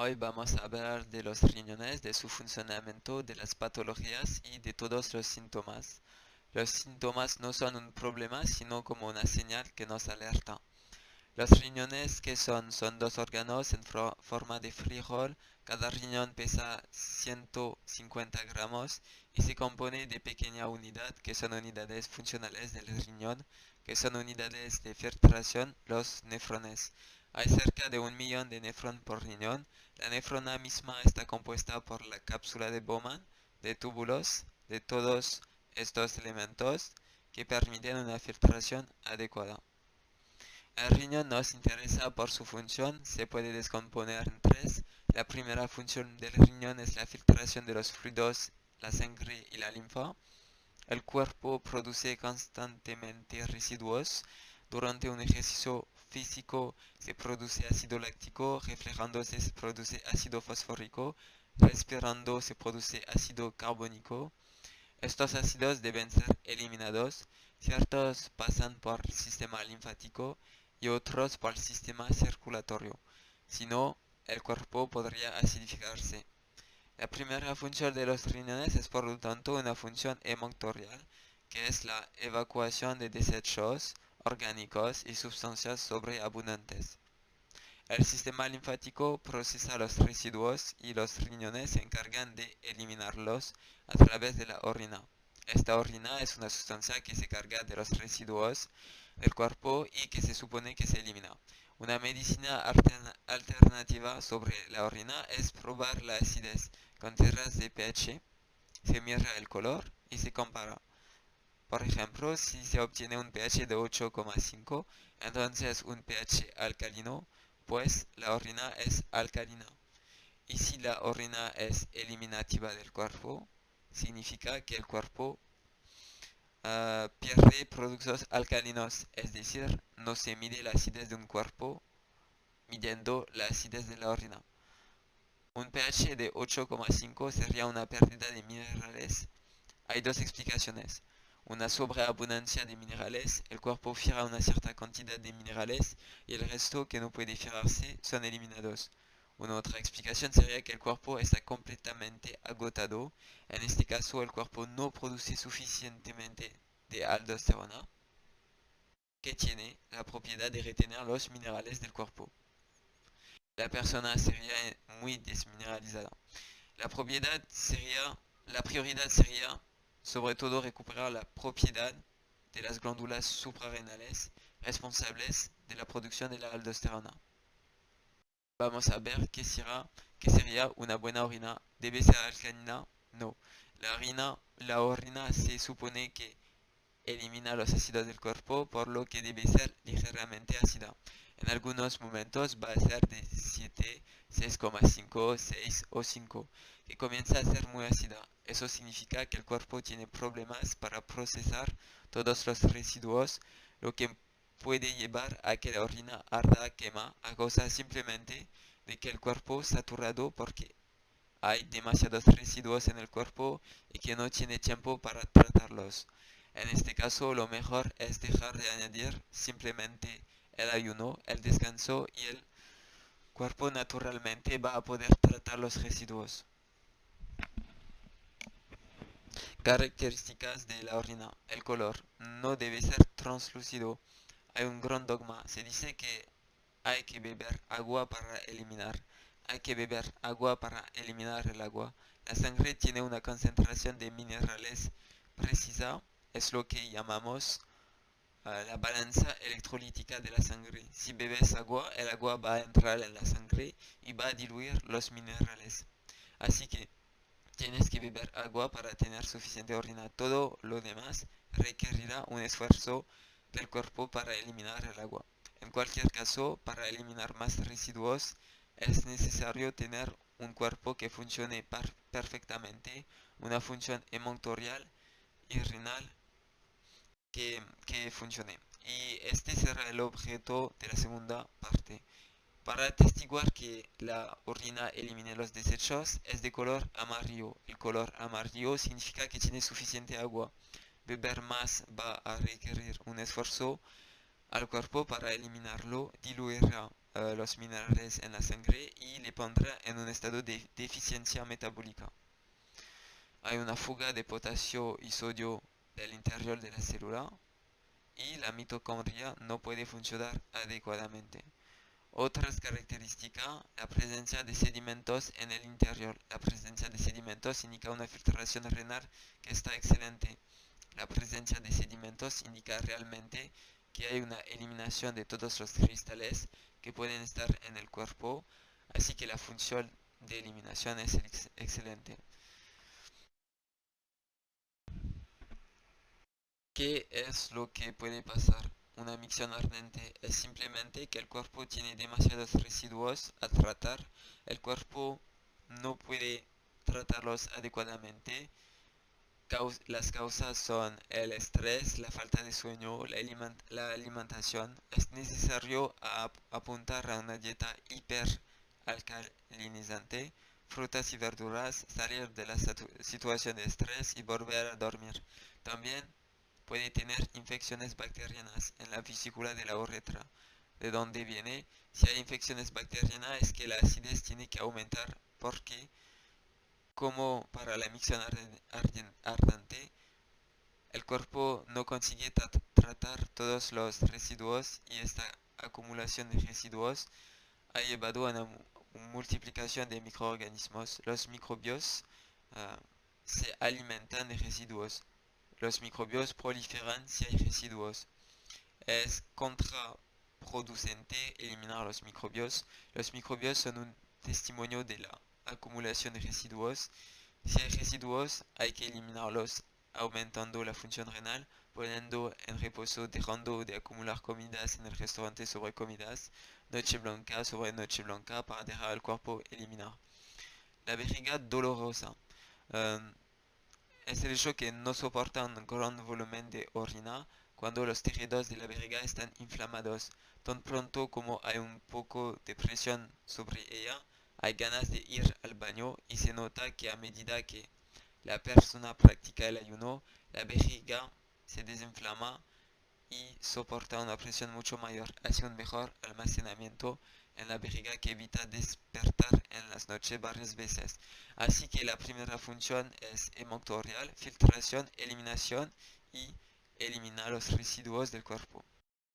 Hoy vamos a hablar de los riñones, de su funcionamiento, de las patologías y de todos los síntomas. Los síntomas no son un problema, sino como una señal que nos alerta. Los riñones, ¿qué son? Son dos órganos en forma de frijol. Cada riñón pesa 150 gramos y se compone de pequeñas unidades que son unidades funcionales del riñón, que son unidades de filtración, los nefrones. Hay cerca de 1 millón de nefrones por riñón. La nefrona misma está compuesta por la cápsula de Bowman, de túbulos, de todos estos elementos que permiten una filtración adecuada. El riñón nos interesa por su función, se puede descomponer en tres. La primera función del riñón es la filtración de los fluidos, la sangre y la linfa. El cuerpo produce constantemente residuos. Durante un ejercicio físico se produce ácido láctico, reflejándose se produce ácido fosfórico, respirando se produce ácido carbónico. Estos ácidos deben ser eliminados. Ciertos pasan por el sistema linfático y otros por el sistema circulatorio. Si no, el cuerpo podría acidificarse. La primera función de los riñones es por lo tanto una función hemotorial, que es la evacuación de desechos orgánicos y sustancias sobreabundantes. El sistema linfático procesa los residuos y los riñones se encargan de eliminarlos a través de la orina. Esta orina es una sustancia que se carga de los residuos del cuerpo y que se supone que se elimina. Una medicina alternativa sobre la orina es probar la acidez con tierras de pH. Se mira el color y se compara. Por ejemplo, si se obtiene un pH de 8,5, entonces un pH alcalino, pues la orina es alcalina. Y si la orina es eliminativa del cuerpo, significa que el cuerpo pierde productos alcalinos, es decir, no se mide la acidez de un cuerpo midiendo la acidez de la orina. Un pH de 8,5 sería una pérdida de minerales. Hay dos explicaciones. Una sobreabundancia de minerales, el cuerpo fija una cierta cantidad de minerales y el resto que no puede fijarse son eliminados. Una otra explicación sería que el cuerpo está completamente agotado. En este caso, el cuerpo no produce suficientemente de aldosterona, que tiene la propiedad de retener los minerales del cuerpo. La persona sería muy desmineralizada. La prioridad sería sobre todo recuperar la propiedad de las glándulas suprarrenales responsables de la producción de la aldosterona. Vamos a ver qué sería una buena orina. ¿Debe ser alcalina? No. La orina se supone que elimina los ácidos del cuerpo, por lo que debe ser ligeramente ácida. En algunos momentos va a ser de 7, 6,5, 6 o 5, que comienza a ser muy ácida. Eso significa que el cuerpo tiene problemas para procesar todos los residuos, lo que puede llevar a que la orina arda, quema, a causa simplemente de que el cuerpo saturado porque hay demasiados residuos en el cuerpo y que no tiene tiempo para tratarlos. En este caso, lo mejor es dejar de añadir simplemente el ayuno, el descanso y el cuerpo naturalmente va a poder tratar los residuos. Características de la orina. El color no debe ser translúcido. Hay un gran dogma. Se dice que hay que beber agua para eliminar. Hay que beber agua para eliminar el agua. La sangre tiene una concentración de minerales precisa. Es lo que llamamos la balanza electrolítica de la sangre. Si bebes agua, el agua va a entrar en la sangre y va a diluir los minerales. Así que tienes que beber agua para tener suficiente orina. Todo lo demás requerirá un esfuerzo del cuerpo para eliminar el agua. En cualquier caso, para eliminar más residuos es necesario tener un cuerpo que funcione perfectamente, una función hemotorial y renal que funcione. Y este será el objeto de la segunda parte. Para atestiguar que la orina elimine los desechos es de color amarillo. El color amarillo significa que tiene suficiente agua. Beber más va a requerir un esfuerzo al cuerpo para eliminarlo, diluirá los minerales en la sangre y le pondrá en un estado de deficiencia metabólica. Hay una fuga de potasio y sodio del interior de la célula y la mitocondria no puede funcionar adecuadamente. Otras características, la presencia de sedimentos en el interior. La presencia de sedimentos indica una filtración renal que está excelente. La presencia de sedimentos indica realmente que hay una eliminación de todos los cristales que pueden estar en el cuerpo, así que la función de eliminación es excelente. ¿Qué es lo que puede pasar? Una micción ardente es simplemente que el cuerpo tiene demasiados residuos a tratar, el cuerpo no puede tratarlos adecuadamente. Las causas son el estrés, la falta de sueño, la alimentación. Es necesario apuntar a una dieta hiperalcalinizante, frutas y verduras, salir de la situación de estrés y volver a dormir. También puede tener infecciones bacterianas en la vesícula de la uretra. ¿De dónde viene? Si hay infecciones bacterianas es que la acidez tiene que aumentar porque, como para la micción ardente, el cuerpo no consigue tratar todos los residuos y esta acumulación de residuos ha llevado a una multiplicación de microorganismos. Los microbios se alimentan de residuos. Los microbios proliferan si hay residuos. Es contraproducente eliminar los microbios. Los microbios son un testimonio de la acumulación de residuos. Si hay residuos, hay que eliminarlos, aumentando la función renal, poniendo en reposo, dejando de acumular comidas en el restaurante sobre comidas, noche blanca sobre noche blanca para dejar al cuerpo eliminar. La vejiga dolorosa. Um, es el hecho que no soporta un gran volumen de orina cuando los tejidos de la vejiga están inflamados. Tan pronto como hay un poco de presión sobre ella, hay ganas de ir al baño y se nota que a medida que la persona practica el ayuno, la vejiga se desinflama y soporta una presión mucho mayor, hace un mejor almacenamiento en la vejiga que evita despertar en las noches varias veces. Así que la primera función es hemoctorial, filtración, eliminación y eliminar los residuos del cuerpo.